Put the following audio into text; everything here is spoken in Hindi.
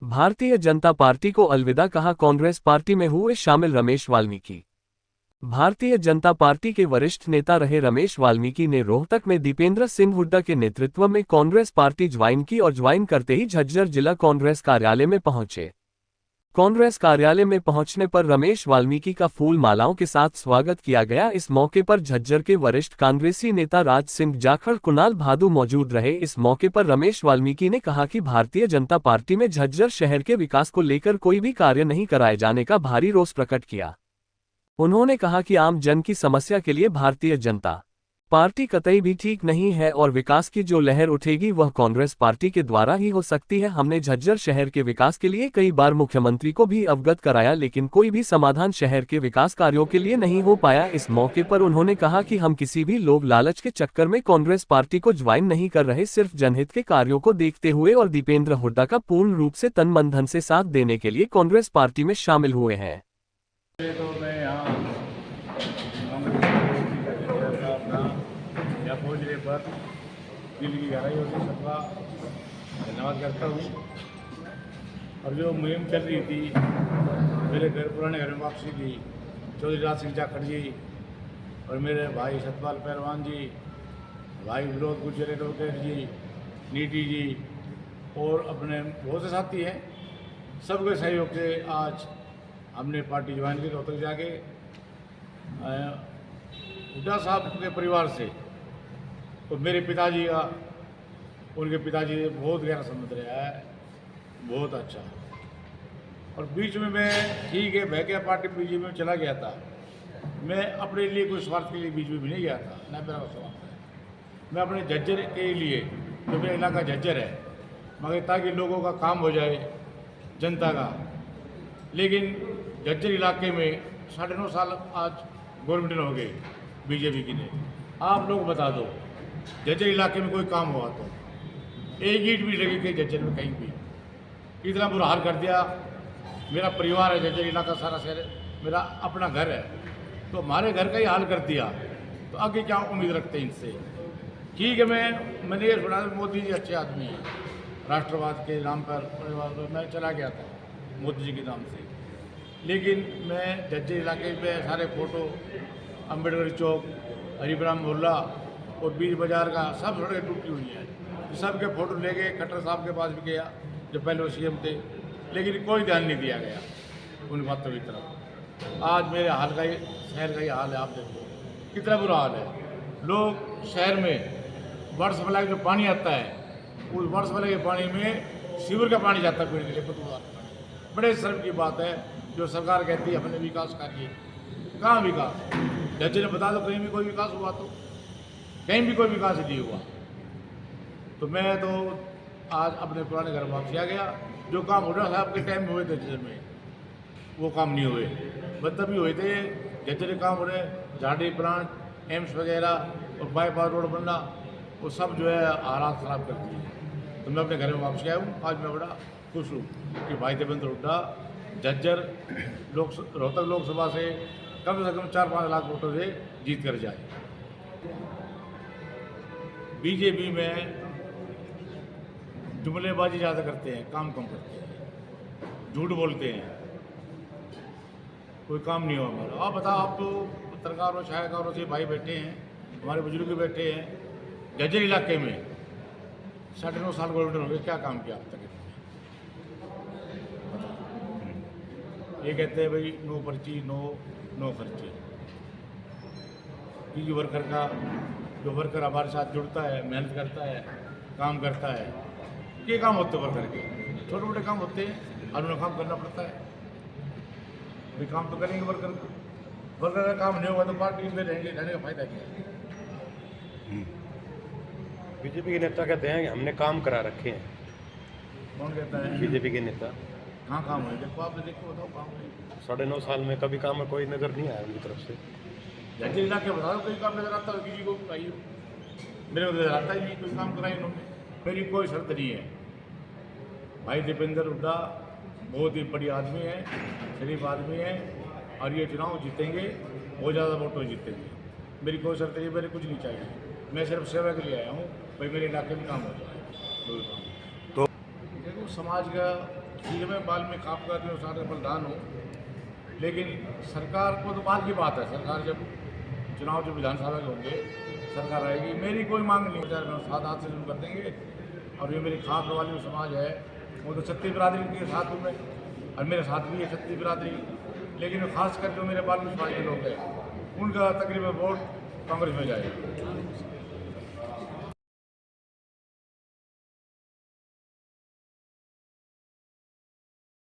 भारतीय जनता पार्टी को अलविदा कहा, कांग्रेस पार्टी में हुए शामिल रमेश वाल्मीकि। भारतीय जनता पार्टी के वरिष्ठ नेता रहे रमेश वाल्मीकि ने रोहतक में दीपेंद्र सिंह हुड्डा के नेतृत्व में कांग्रेस पार्टी ज्वाइन की और ज्वाइन करते ही झज्जर जिला कांग्रेस कार्यालय में पहुंचे। कांग्रेस कार्यालय में पहुंचने पर रमेश वाल्मीकि का फूल मालाओं के साथ स्वागत किया गया। इस मौके पर झज्जर के वरिष्ठ कांग्रेसी नेता राज सिंह जाखड़, कुणाल भादु मौजूद रहे। इस मौके पर रमेश वाल्मीकि ने कहा कि भारतीय जनता पार्टी में झज्जर शहर के विकास को लेकर कोई भी कार्य नहीं कराए जाने का भारी रोष प्रकट किया। उन्होंने कहा कि आम जन की समस्या के लिए भारतीय जनता पार्टी कतई भी ठीक नहीं है और विकास की जो लहर उठेगी वह कांग्रेस पार्टी के द्वारा ही हो सकती है। हमने झज्जर शहर के विकास के लिए कई बार मुख्यमंत्री को भी अवगत कराया, लेकिन कोई भी समाधान शहर के विकास कार्यों के लिए नहीं हो पाया। इस मौके पर उन्होंने कहा कि हम किसी भी लोभ लालच के चक्कर में कांग्रेस पार्टी को ज्वाइन नहीं कर रहे, सिर्फ जनहित के कार्यों को देखते हुए और दीपेंद्र हुड्डा का पूर्ण रूप से तन मन धन से साथ देने के लिए कांग्रेस पार्टी में शामिल हुए हैं। पहुँचने पर दिल की गहराइयों से सबका धन्यवाद करता हूँ। और जो मुहिम चल रही थी, मेरे घर पुराने घर में वापसी थी, चौधरी राज सिंह जाखड़ जी और मेरे भाई सतपाल पहलवान जी, भाई विनोद गुर्जर एडवोकेट जी, नीति जी और अपने बहुत से साथी हैं, सबके सहयोग से आज हमने पार्टी ज्वाइन की। रोहतक जाके हुड्डा साहब के परिवार से तो मेरे पिताजी का, उनके पिताजी से बहुत गहरा संबंध रहा है, बहुत अच्छा। और बीच में मैं ठीक है बह गया, पार्टी बीजेपी में चला गया था। मैं अपने लिए कोई स्वार्थ के लिए बीजेपी में नहीं गया था, ना मेरा स्वार्थ है। मैं अपने झज्जर के लिए, जो मेरा इलाका झज्जर है, मगर ताकि लोगों का काम हो जाए, जनता का। लेकिन झज्जर इलाके में 9.5 साल आज गवर्नमेंट हो गई बीजेपी की ने। आप लोग बता दो, झज्जर इलाके में कोई काम हुआ तो एक ईंट भी लगी कि झज्जर में कहीं भी? इतना बुरा हाल कर दिया। मेरा परिवार है झज्जर इलाका, सारा शहर मेरा अपना घर है, तो हमारे घर का ही हाल कर दिया, तो आगे क्या उम्मीद रखते हैं इनसे? ठीक है, मैंने ये सुना मोदी जी अच्छे आदमी हैं, राष्ट्रवाद के नाम पर परिवार पर मैं चला गया था मोदी जी के नाम से। लेकिन मैं झज्जर इलाके में सारे फोटो, अम्बेडकर चौक, हरिब्राम मोहल्ला और बीच बाजार का सब सड़कें टूटी हुई हैं, सबके फोटो ले गए। खट्टर साहब के पास भी गया जो पहले वो सीएम थे, लेकिन कोई ध्यान नहीं दिया गया उन बातों की तरफ। आज मेरे हाल का ही, शहर का ही हाल है, आप देखो कितना बुरा हाल है। लोग शहर में वाटर सप्लाई जो पानी आता है, उस वाटर सप्लाई के पानी में सीवर का पानी जाता है पीने के लिए। बड़े शर्म की बात है जो सरकार कहती है हमने विकास करिए, कहाँ विकास? झज्जर में बता दो कहीं भी कोई विकास हुआ तो? कहीं भी कोई विकास नहीं हुआ। तो मैं तो आज अपने पुराने घर वापस आ गया। जो काम हुड्डा साहब के टाइम में हुए थे झज्जर में, वो काम नहीं हुए। मतलब भी हुए थे झज्जर के काम हो रहे, झाड़ी प्लांट, एम्स वगैरह और बाईपास रोड बनना, वो सब जो है हालात ख़राब कर दिए। तो मैं अपने घर में वापस आया हूँ। आज मैं बड़ा खुश हूँ कि भाई देवेंद्र हुड्डा झज्जर रोहतक लोकसभा से कम 4-5 लाख वोटों से जीत कर जाए। बीजेपी में जुमलेबाजी ज़्यादा करते हैं, काम कम करते हैं, झूठ बोलते हैं, कोई काम नहीं हुआ हमारा। आप बताओ, आप तो पत्रकारों शायकारों से भाई बैठे हैं, हमारे बुजुर्ग बैठे हैं झज्जर इलाके में, 9.5 साल गवर्नमेंट हो गए, क्या काम किया अब तक? ये कहते हैं भाई नो पर्ची, नो खर्ची। किसी वर्कर का, जो वर्कर हमारे साथ जुड़ता है, मेहनत करता है, काम करता है, ये काम होते वर्कर के, छोटे मोटे काम होते हैं और उन्हें काम करना पड़ता है। भाई काम तो करेंगे वर्कर का काम नहीं होगा तो पार्टी में रहने का फायदा क्या है? बीजेपी के नेता कहते हैं कि हमने काम करा रखे हैं। कौन कहता है? बीजेपी के नेता। कहाँ काम है? देखो आप देखो, बताओ काम है। 9.5 साल में कभी काम कोई नज़र नहीं आया उनकी तरफ से। झज्जर इलाके बता दो कोई काम नजर आता है किसी को? आइए, मेरे को नजर आता ही नहीं कोई काम कराई इन्होंने। मेरी कोई शर्त नहीं है। भाई दीपेंद्र हुड्डा बहुत ही बड़ी आदमी है, शरीफ आदमी है, और ये चुनाव जीतेंगे, बहुत ज़्यादा वोटों जीतेंगे। मेरी कोई शर्त नहीं, मेरे कुछ नहीं चाहिए। मैं सिर्फ सेवा के लिए आया हूँ, भाई मेरे इलाके में काम हो जाए। तो देखो समाज का ठीक है, मैं वाल्मीकि आपका जो सारे बलिदान हूँ, लेकिन सरकार को तो बाद की बात है। सरकार जब चुनाव जो विधानसभा के होंगे, सरकार आएगी, मेरी कोई मांग नहीं है, साथ हाथ से शुरू कर देंगे। और ये मेरी खास वाली जो समाज है वो तो छत्तीस बिरादरी के साथ हूँ मैं, और मेरे साथ भी है छत्तीस बिरादरी, लेकिन खासकर जो मेरे वाल्मीकि समाज के लोग हैं उनका तकरीबन वोट कांग्रेस में जाएगा।